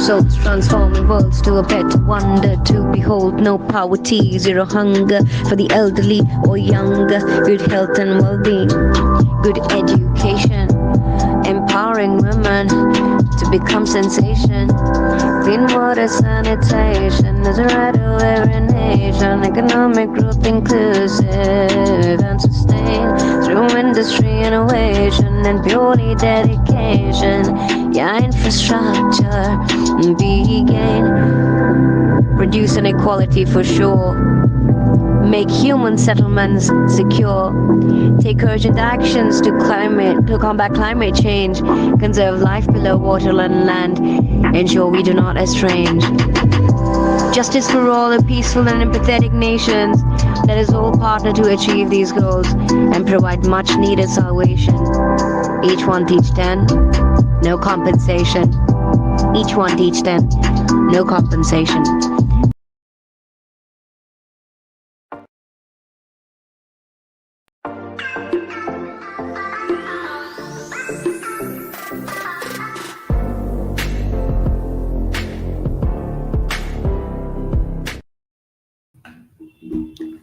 souls, transforming worlds to a better wonder to behold. No poverty, zero hunger for the elderly or younger. Good health and well-being, good education, empowering women to become sensation. Clean water, sanitation is a right of every nation. Economic growth inclusive and sustained through industry innovation and purely dedication. Yeah, infrastructure be gain, reduce inequality for sure. Make human settlements secure. Take urgent actions to combat climate change. Conserve life below water and land. Ensure we do not estrange. Justice for all the peaceful and empathetic nations. Let us all partner to achieve these goals and provide much needed salvation. Each one teach 10, no compensation. Each one teach 10, no compensation.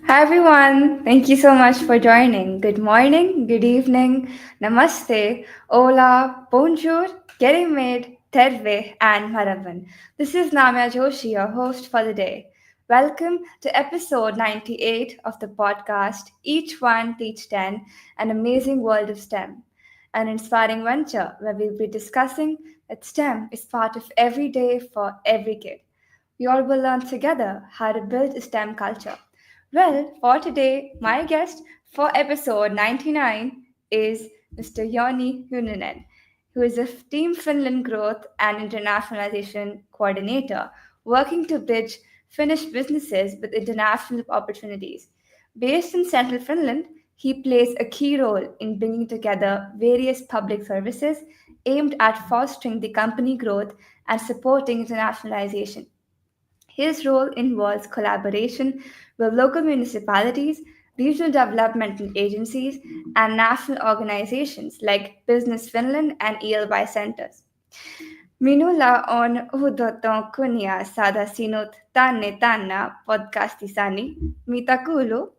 Hi everyone, thank you so much for joining. Good morning, good evening, namaste, hola, bonjour, kerimed, terve, and maravan. This is Namya Joshi, your host for the day. Welcome to episode 98 of the podcast Each One Teach 10, an amazing world of STEM, an inspiring venture where we'll be discussing that STEM is part of every day for every kid. We all will learn together how to build a STEM culture. Well, for today, my guest for episode 99 is Mr. Jouni Hynynen, who is a Team Finland Growth and Internationalization Coordinator working to bridge Finnish businesses with international opportunities. Based in Central Finland, he plays a key role in bringing together various public services aimed at fostering the company growth and supporting internationalization. His role involves collaboration with local municipalities, regional development agencies, and national organizations like Business Finland and ELY centers. Minulla on uhdoton kunnia saada sinut tänne tänne podcastisani. Mitä kuuluu?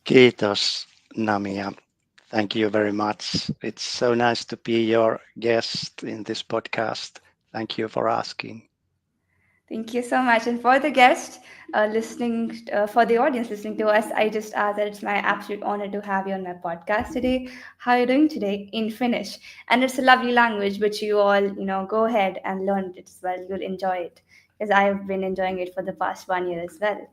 Kiitos, Namia. Thank you very much. It's so nice to be your guest in this podcast. Thank you for asking. Thank you so much. And for the guest for the audience listening to us, I just add that it's my absolute honor to have you on my podcast today. How are you doing today in Finnish? And it's a lovely language which you all, go ahead and learn it as well. You'll enjoy it because I've been enjoying it for the past 1 year as well.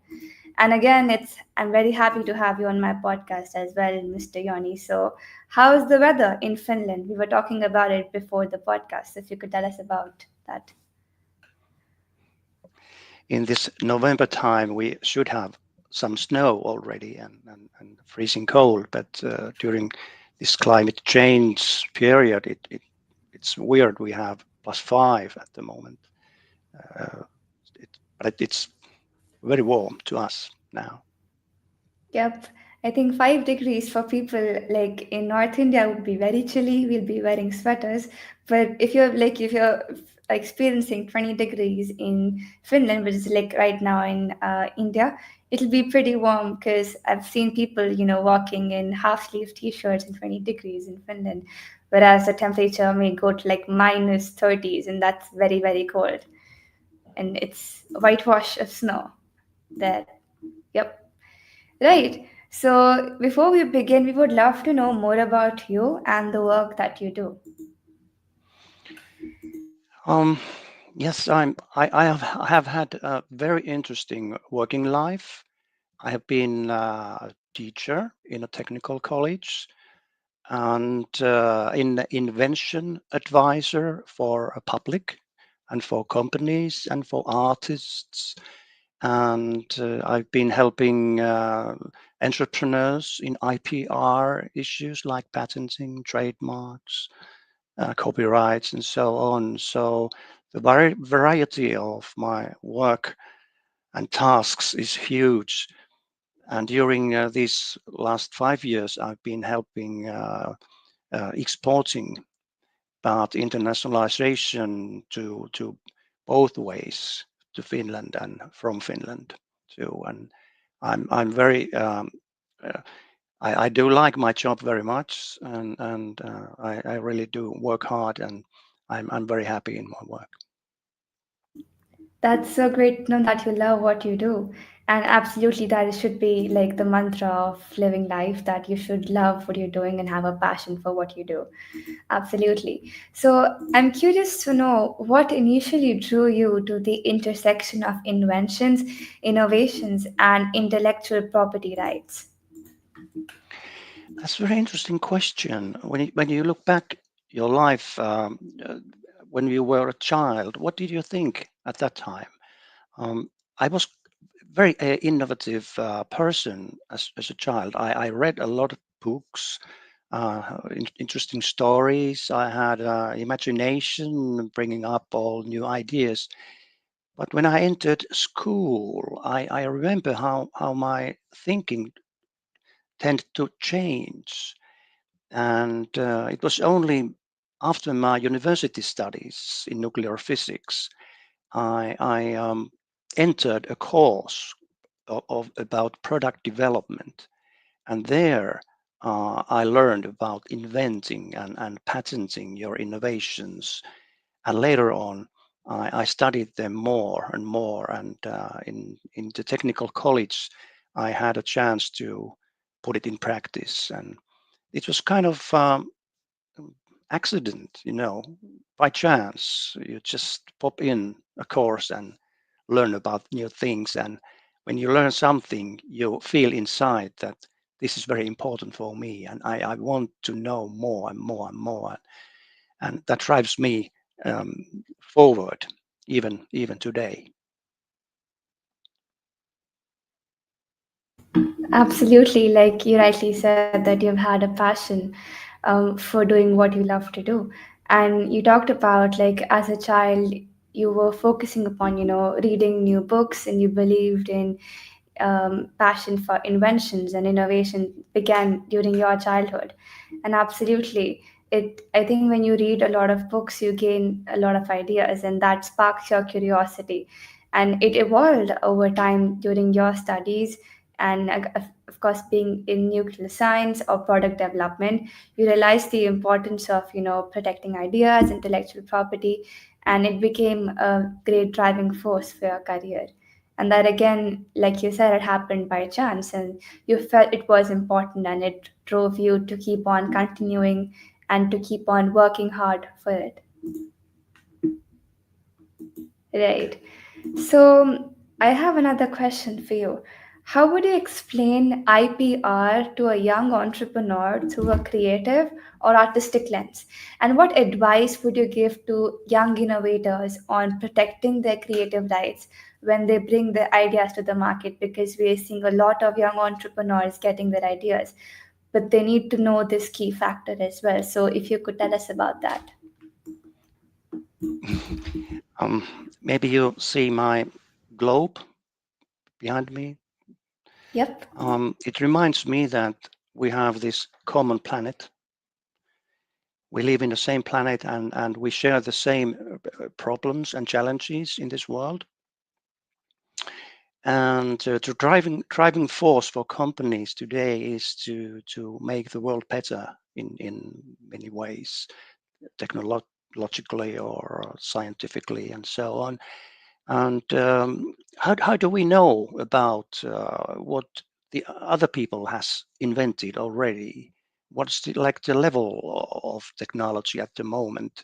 And again, I'm very happy to have you on my podcast as well, Mr. Jouni. So, how's the weather in Finland? We were talking about it before the podcast. If you could tell us about that. In this November time, we should have some snow already and freezing cold, but during this climate change period, it's weird. We have +5 at the moment, but it's very warm to us now. Yep. I think 5 degrees for people like in North India would be very chilly. We'll be wearing sweaters. But if you're experiencing 20 degrees in Finland, which is like right now in India, it'll be pretty warm because I've seen people, walking in half-sleeve t-shirts in 20 degrees in Finland, whereas the temperature may go to like -30s, and that's very, very cold. And it's a whitewash of snow there. Yep. Right. So before we begin, we would love to know more about you and the work that you do. Yes, I have had a very interesting working life. I have been a teacher in a technical college and in invention advisor for a public and for companies and for artists. And I've been helping entrepreneurs in IPR issues like patenting, trademarks, copyrights, and so on. So the variety of my work and tasks is huge. And during these last 5 years, I've been helping exporting about internationalization to both ways, to Finland and from Finland too. And I'm very I do like my job very much, and I really do work hard, and I'm very happy in my work. That's so great to know that you love what you do. And absolutely, that should be like the mantra of living life, that you should love what you're doing and have a passion for what you do. Absolutely. So, I'm curious to know what initially drew you to the intersection of inventions, innovations, and intellectual property rights. That's a very interesting question. When you look back your life, when you were a child, what did you think at that time? I was very innovative person as a child. I read a lot of books, interesting stories. I had imagination, bringing up all new ideas. But when I entered school, I remember how my thinking tended to change. And it was only after my university studies in nuclear physics, I entered a course about product development. And there I learned about inventing and patenting your innovations. And later on, I studied them more and more. And in the technical college, I had a chance to put it in practice. And it was kind of accident, by chance. You just pop in a course and learn about new things. And when you learn something, you feel inside that this is very important for me, and I want to know more and more and more. And that drives me um, forward, even today. Absolutely, like you rightly said, that you've had a passion for doing what you love to do. And you talked about, like, as a child, you were focusing upon, reading new books, and you believed in passion for inventions and innovation began during your childhood. And absolutely, I think when you read a lot of books, you gain a lot of ideas, and that sparks your curiosity. And it evolved over time during your studies. And of course, being in nuclear science or product development, you realize the importance of protecting ideas, intellectual property, and it became a great driving force for your career. And that, again, like you said, it happened by chance, and you felt it was important, and it drove you to keep on continuing and to keep on working hard for it. Right. So I have another question for you. How would you explain IPR to a young entrepreneur through a creative or artistic lens? And what advice would you give to young innovators on protecting their creative rights when they bring their ideas to the market? Because we are seeing a lot of young entrepreneurs getting their ideas, but they need to know this key factor as well. So if you could tell us about that. um, Maybe you see my globe behind me. Yep. It reminds me that we have this common planet. We live in the same planet, and we share the same problems and challenges in this world. And the driving force for companies today is to make the world better in many ways, technologically or scientifically, and so on. And how do we know about what the other people has invented already? What's like the level of technology at the moment?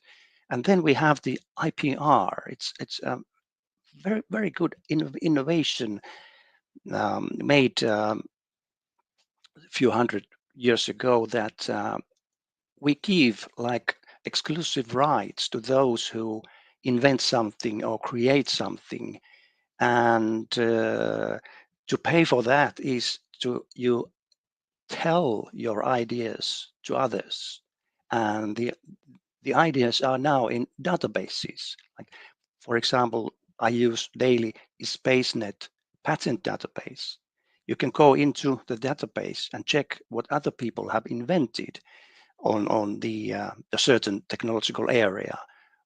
And then we have the IPR. It's very good innovation made a few hundred years ago, that we give like exclusive rights to those who invent something or create something. And to pay for that is to you tell your ideas to others, and the ideas are now in databases. Like, for example, I use daily SpaceNet patent database. You can go into the database and check what other people have invented, on the certain technological area,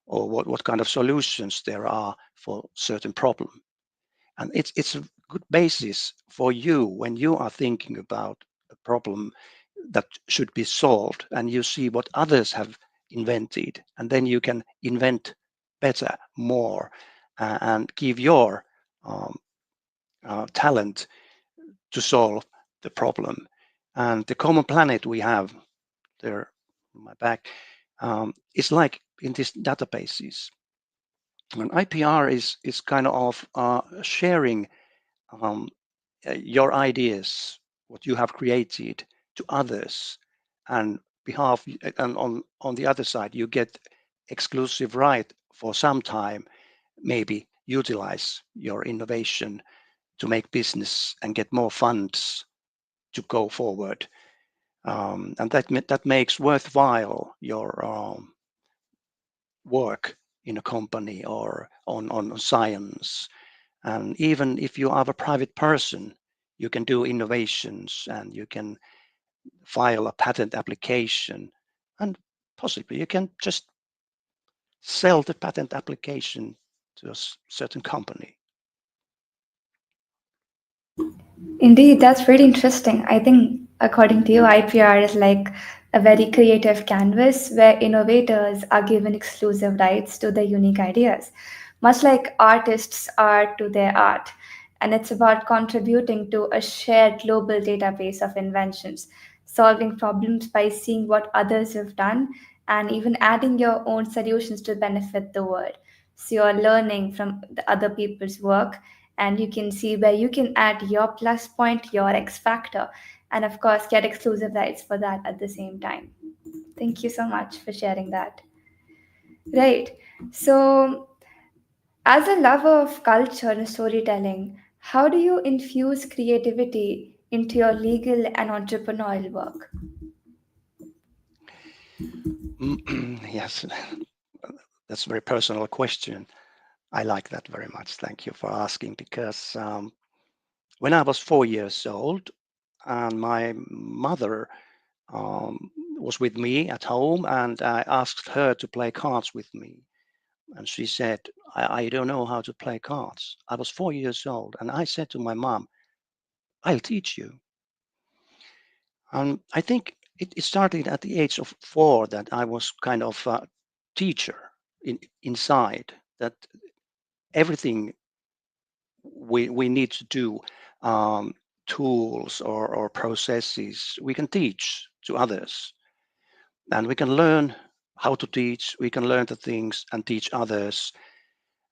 or what kind of solutions there are for certain problem. And it's a good basis for you when you are thinking about a problem that should be solved, and you see what others have invented, and then you can invent better, more, and give your um, talent to solve the problem. And the common planet we have there on my back is like in these databases. And IPR is kind of sharing um, your ideas, what you have created, to others, and behalf and on the other side you get exclusive right for some time, maybe utilize your innovation to make business and get more funds to go forward, and that makes worthwhile your work in a company or on science. And even if you are a private person, you can do innovations and you can file a patent application, and possibly you can just sell the patent application to a certain company. Indeed, that's really interesting. I think, according to you, IPR is like a very creative canvas where innovators are given exclusive rights to their unique ideas, much like artists are to their art. And it's about contributing to a shared global database of inventions, solving problems by seeing what others have done, and even adding your own solutions to benefit the world. So you're learning from the other people's work, and you can see where you can add your plus point, your X factor, and of course get exclusive rights for that at the same time. Thank you so much for sharing that. Right. So, as a lover of culture and storytelling, how do you infuse creativity into your legal and entrepreneurial work? Yes, that's a very personal question. I like that very much. Thank you for asking, because when I was 4 years old, and my mother was with me at home, and I asked her to play cards with me. And she said, I don't know how to play cards. I was 4 years old, and I said to my mom, I'll teach you. I think it started at the age of 4, that I was kind of a teacher inside, that everything we need to do, um, tools or processes, we can teach to others, and we can learn how to teach, we can learn the things and teach others.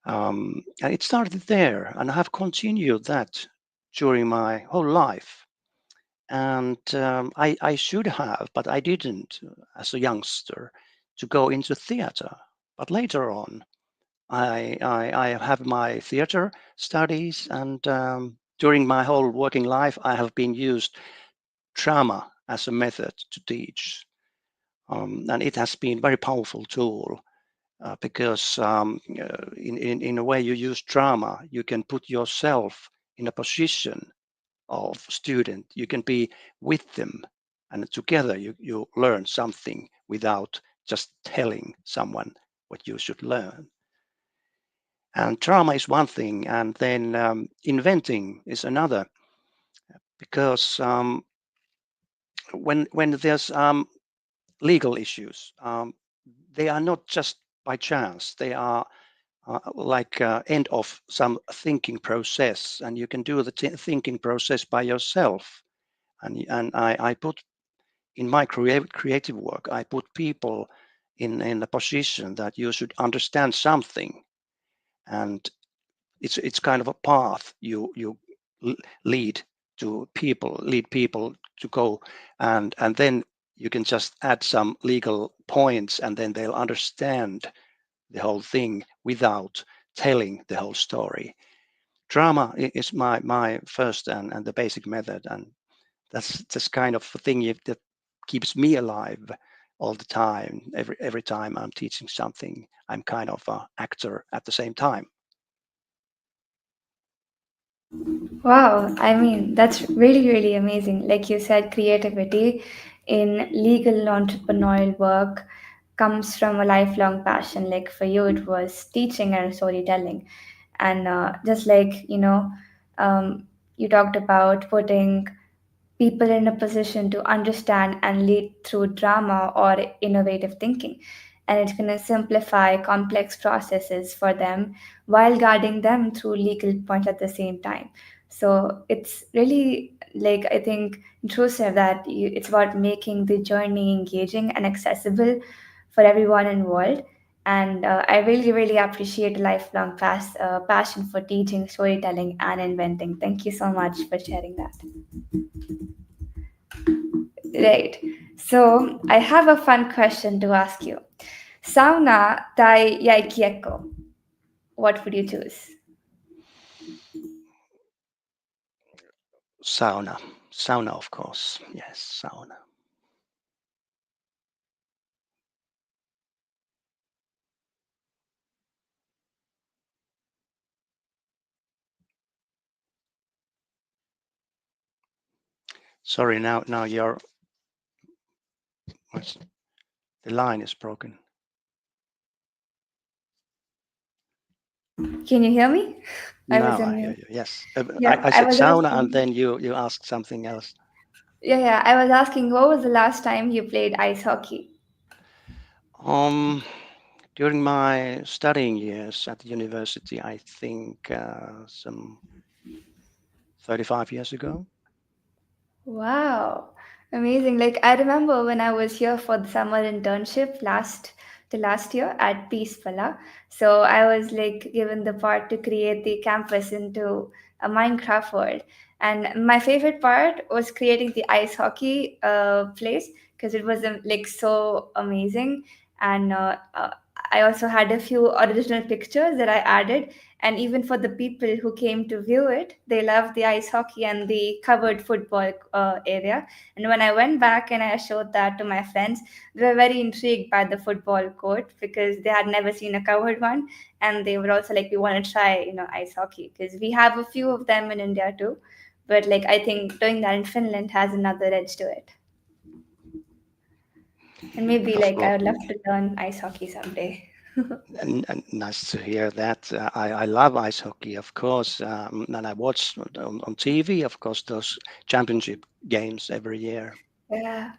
And it started there, and I have continued that during my whole life. And I should have, but I didn't, as a youngster, to go into theater. But later on, I have my theater studies, and during my whole working life, I have been used drama as a method to teach. And it has been a very powerful tool, because in a way you use drama, you can put yourself in a position of student. You can be with them, and together you learn something without just telling someone what you should learn. And drama is one thing, and then inventing is another, because when there's legal issues, they are not just by chance. They are like end of some thinking process, and you can do the thinking process by yourself. And I put in my creative work, I put people in a position that you should understand something, and it's kind of a path you lead lead people to go, and then you can just add some legal points, and then they'll understand the whole thing without telling the whole story. Drama is my first and the basic method, and that's this kind of thing that keeps me alive all the time. Every time I'm teaching something, I'm kind of an actor at the same time. Wow, I mean, that's really, really amazing. Like you said, creativity in legal entrepreneurial work comes from a lifelong passion. Like for you, it was teaching and storytelling. And just like, you talked about putting people in a position to understand and lead through drama or innovative thinking. And it's going to simplify complex processes for them while guiding them through legal points at the same time. So it's really like, I think, intrusive that it's about making the journey engaging and accessible for everyone involved. And I really, really appreciate a lifelong passion for teaching, storytelling, and inventing. Thank you so much for sharing that. Right. So I have a fun question to ask you. Sauna tai jääkiekko. What would you choose? Sauna. Sauna, of course. Yes, sauna. Sorry, now the line is broken. Can you hear me? I was Now I in hear mute. you. Yes, Yeah, I I said was sauna, and asking. then you asked something else. Yeah. I was asking, what was the last time you played ice hockey? Um, during my studying years at the university, I think some 35 years ago. Wow, amazing. Like I remember when I was here for the summer internship last year at Peaceful. So I was like given the part to create the campus into a Minecraft world. And my favorite part was creating the ice hockey place because it was like so amazing. And I also had a few original pictures that I added, and even for the people who came to view it, they loved the ice hockey and the covered football area. And when I went back and I showed that to my friends, they were very intrigued by the football court because they had never seen a covered one. And they were also like, we want to try, ice hockey because we have a few of them in India too. But like, I think doing that in Finland has another edge to it. And maybe Of like I course, would love to learn ice hockey someday. and nice to hear that. I love ice hockey, of course, and I watch on TV, of course, those championship games every year. Yeah.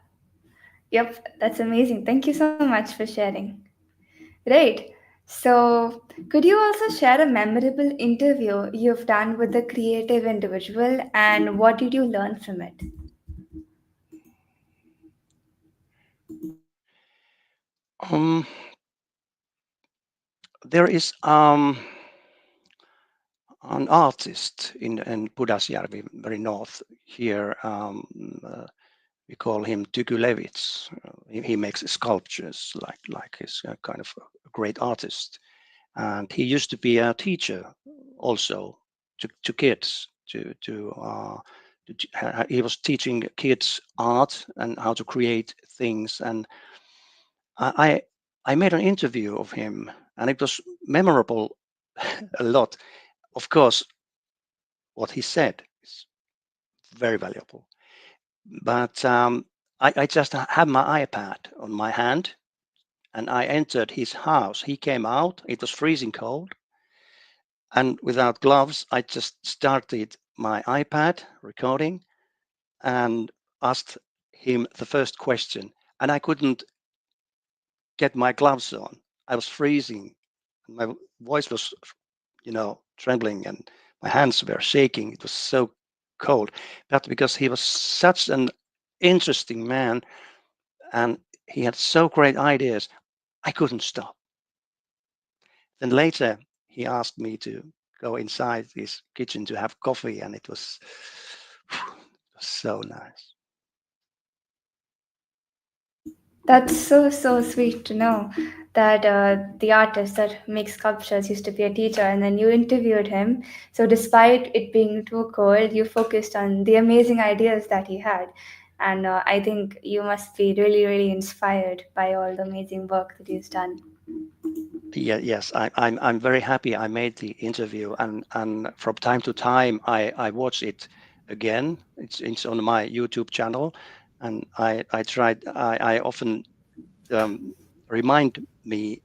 Yep, that's amazing. Thank you so much for sharing. Right. So, could you also share a memorable interview you've done with a creative individual and what did you learn from it? Um, there is an artist in Pudasjärvi, very north here. We call him Tykylevits. He makes sculptures like he's a kind of a great artist. And he used to be a teacher also to kids. He was teaching kids art and how to create things. And I I made an interview of him, and it was memorable a lot. Of course, what he said is very valuable. But I just had my iPad on my hand, and I entered his house. He came out. It was freezing cold, and without gloves, I just started my iPad recording and asked him the first question. And I couldn't get my gloves on. I was freezing. My voice was, trembling, and my hands were shaking. It was so cold. But because he was such an interesting man and he had so great ideas, I couldn't stop. Then later, he asked me to go inside his kitchen to have coffee, and it was so nice. That's so, so sweet to know that the artist that makes sculptures used to be a teacher and then you interviewed him. So, despite it being too cold, you focused on the amazing ideas that he had. And I think you must be really, really inspired by all the amazing work that he's done. Yeah, yes, I'm very happy I made the interview, and from time to time I watch it again. It's on my YouTube channel, and I often remind me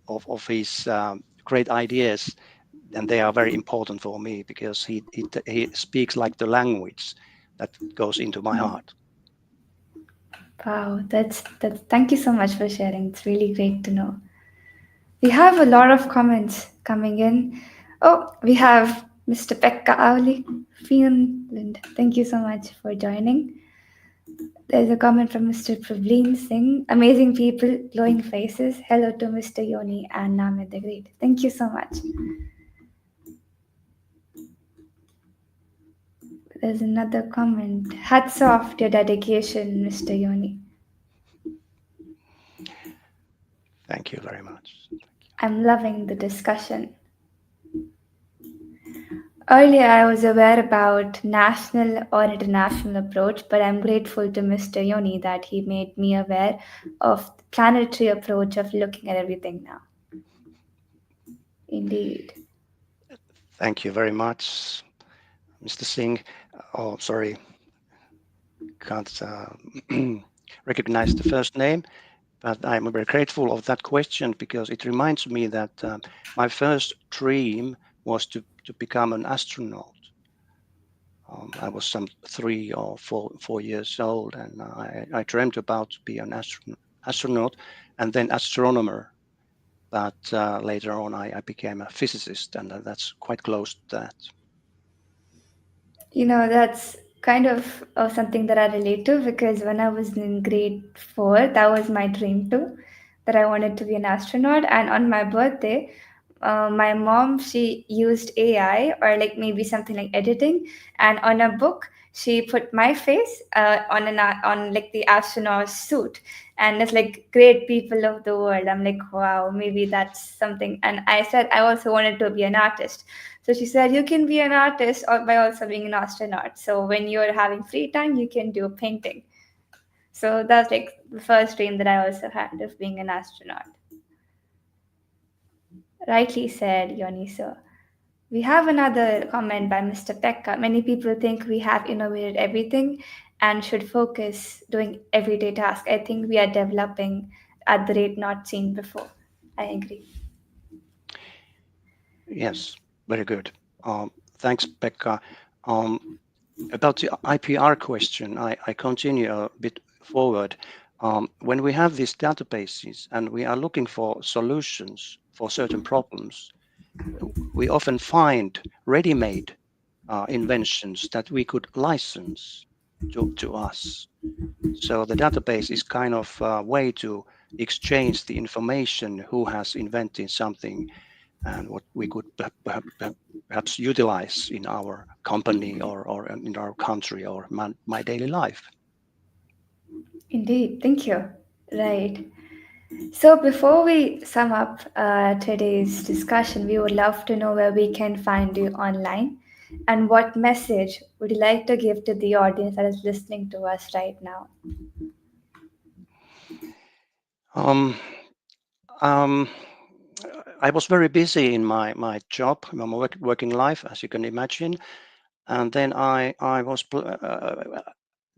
of his great ideas, and they are very important for me because he speaks like the language that goes into my heart. Wow, that's thank you so much for sharing. It's really great to know. We have a lot of comments coming in. Oh, we have Mr. Pekka Auli, Finland. Thank you so much for joining. There's a comment from Mr. Praveen Singh. Amazing people, glowing faces. Hello to Mr. Yoni and Namit the Great. Thank you so much. There's another comment. Hats off to your dedication, Mr. Yoni. Thank you very much. I'm loving the discussion. Earlier, I was aware about national or international approach, but I'm grateful to Mr. Yoni that he made me aware of the planetary approach of looking at everything now. Indeed. Thank you very much, Mr. Singh. Oh, sorry, can't recognize the first name, but I'm very grateful of that question because it reminds me that my first dream was to become an astronaut. I was some 3 or 4 years old, and I dreamt about to be an astronaut and then astronomer. But later on, I became a physicist, and that's quite close to that. You know, that's kind of something that I relate to because when I was in grade 4, that was my dream too, that I wanted to be an astronaut. And on my birthday, my mom, she used AI or like maybe something like editing, and on a book she put my face on like the astronaut suit, and it's like great people of the world. I'm like, wow, maybe that's something. And I said I also wanted to be an artist. So she said, you can be an artist or by also being an astronaut. So when you're having free time, you can do painting. So that's like the first dream that I also had of being an astronaut. Rightly said, Yoniso. We have another comment by Mr. Pekka. Many people think we have innovated everything and should focus doing everyday tasks. I think we are developing at the rate not seen before. I agree. Yes, very good. Thanks, Pekka. Um, about the IPR question, I continue a bit forward. When we have these databases and we are looking for solutions for certain problems, we often find ready-made inventions that we could license to us. So the database is kind of a way to exchange the information who has invented something and what we could perhaps utilize in our company or in our country or my daily life. Indeed. Thank you. Right. So, before we sum up today's discussion, we would love to know where we can find you online and what message would you like to give to the audience that is listening to us right now? Um, um, I was very busy in my job, my working life, as you can imagine, and then I was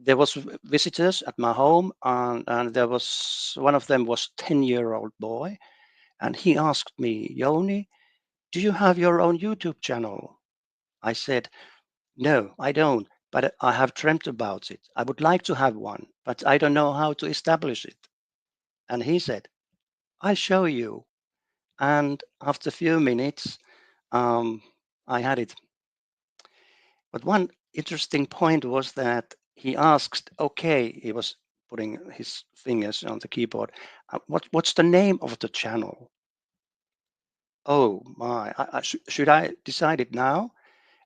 there was visitors at my home, and there was one of them was 10-year-old boy, and he asked me, Jouni, do you have your own YouTube channel? I said, no, I don't, but I have dreamt about it. I would like to have one, but I don't know how to establish it. And he said, I'll show you. And after a few minutes, I had it. But one interesting point was that he asked, okay, he was putting his fingers on the keyboard, what's the name of the channel? Oh my, should I decide it now?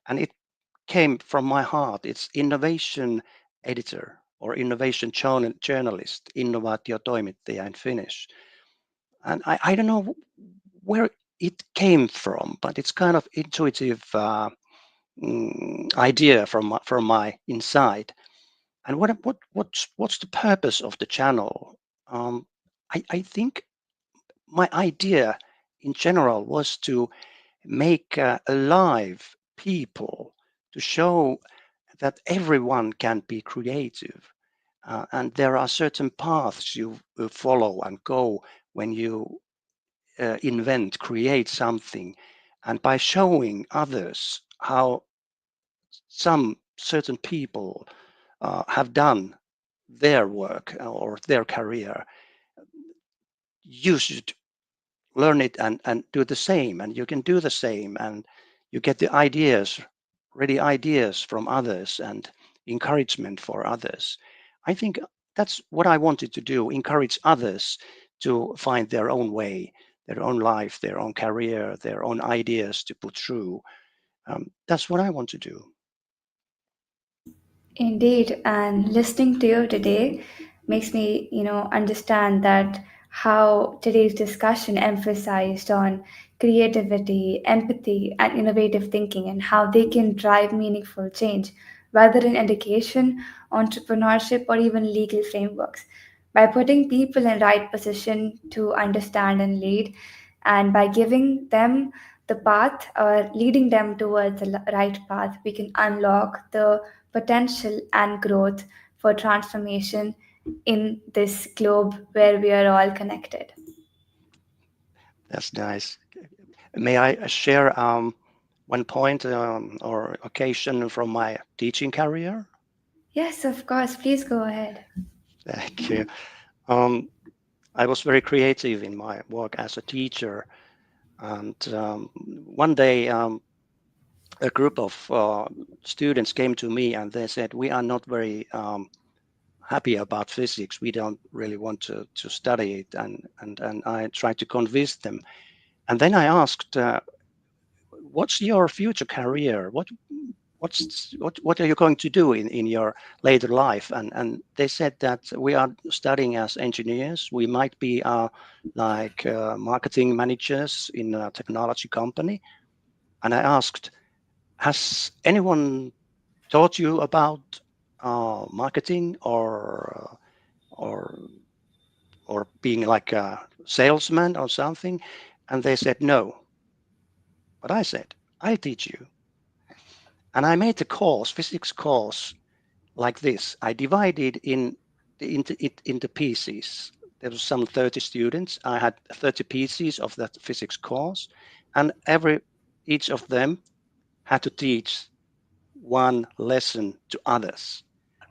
And it came from my heart. It's innovation editor or innovation journalist, innovaatiotoimittaja in Finnish. And I don't know where it came from, but it's kind of intuitive idea from my inside. And what's the purpose of the channel? I think my idea in general was to make alive people, to show that everyone can be creative and there are certain paths you will follow and go when you invent, create something. And by showing others how some certain people have done their work or their career, you should learn it and do the same. And you can do the same, and you get the ideas, ready ideas from others, and encouragement for others. I think that's what I wanted to do, encourage others to find their own way, their own life, their own career, their own ideas to put through. That's what I want to do. Indeed, and listening to you today makes me, understand that how today's discussion emphasized on creativity, empathy, and innovative thinking, and how they can drive meaningful change, whether in education, entrepreneurship, or even legal frameworks. By putting people in right position to understand and lead, and by giving them the path or leading them towards the right path, we can unlock the potential and growth for transformation in this globe where we are all connected. That's nice. May I share one point or occasion from my teaching career? Yes, of course. Please go ahead. Thank you. Um, I was very creative in my work as a teacher, and one day a group of students came to me and they said, "We are not very happy about physics. We don't really want to study it." And I tried to convince them. And then I asked, "What's your future career? What are you going to do in your later life?" And they said that we are studying as engineers. We might be like marketing managers in a technology company. And I asked, has anyone taught you about marketing or or being like a salesman or something? And they said no. But I said, I'll teach you. And I made the course, physics course, like this. I divided into it into pieces. There was some 30 students. I had 30 pieces of that physics course, and each of them had to teach one lesson to others,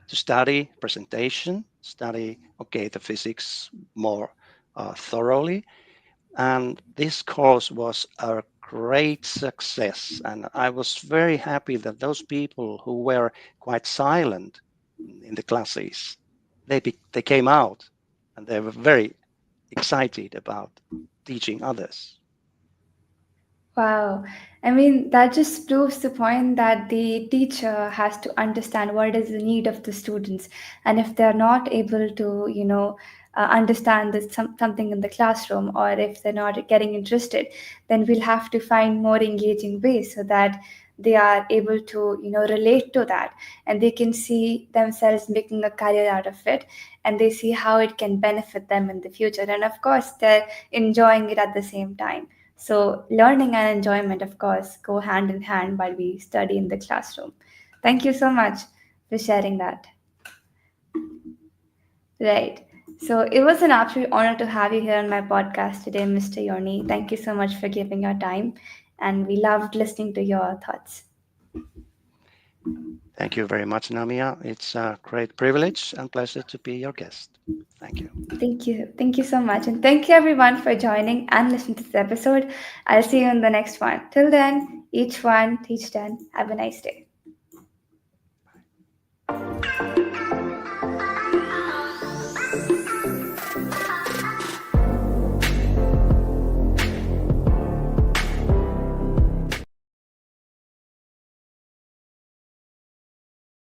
to study presentation, study the physics more thoroughly. And this course was a great success, and I was very happy that those people who were quite silent in the classes, they came out and they were very excited about teaching others. Wow. I mean, that just proves the point that the teacher has to understand what is the need of the students. And if they're not able to, understand something in the classroom, or if they're not getting interested, then we'll have to find more engaging ways so that they are able to, relate to that, and they can see themselves making a career out of it, and they see how it can benefit them in the future. And of course, they're enjoying it at the same time. So, learning and enjoyment, of course, go hand in hand while we study in the classroom. Thank you so much for sharing that. Right. So, it was an absolute honor to have you here on my podcast today, Mr. Jouni. Thank you so much for giving your time, and we loved listening to your thoughts. Thank you very much, Namia. It's a great privilege and pleasure to be your guest. Thank you. Thank you. Thank you so much. And thank you, everyone, for joining and listening to this episode. I'll see you in the next one. Till then, each one, teach 10. Have a nice day.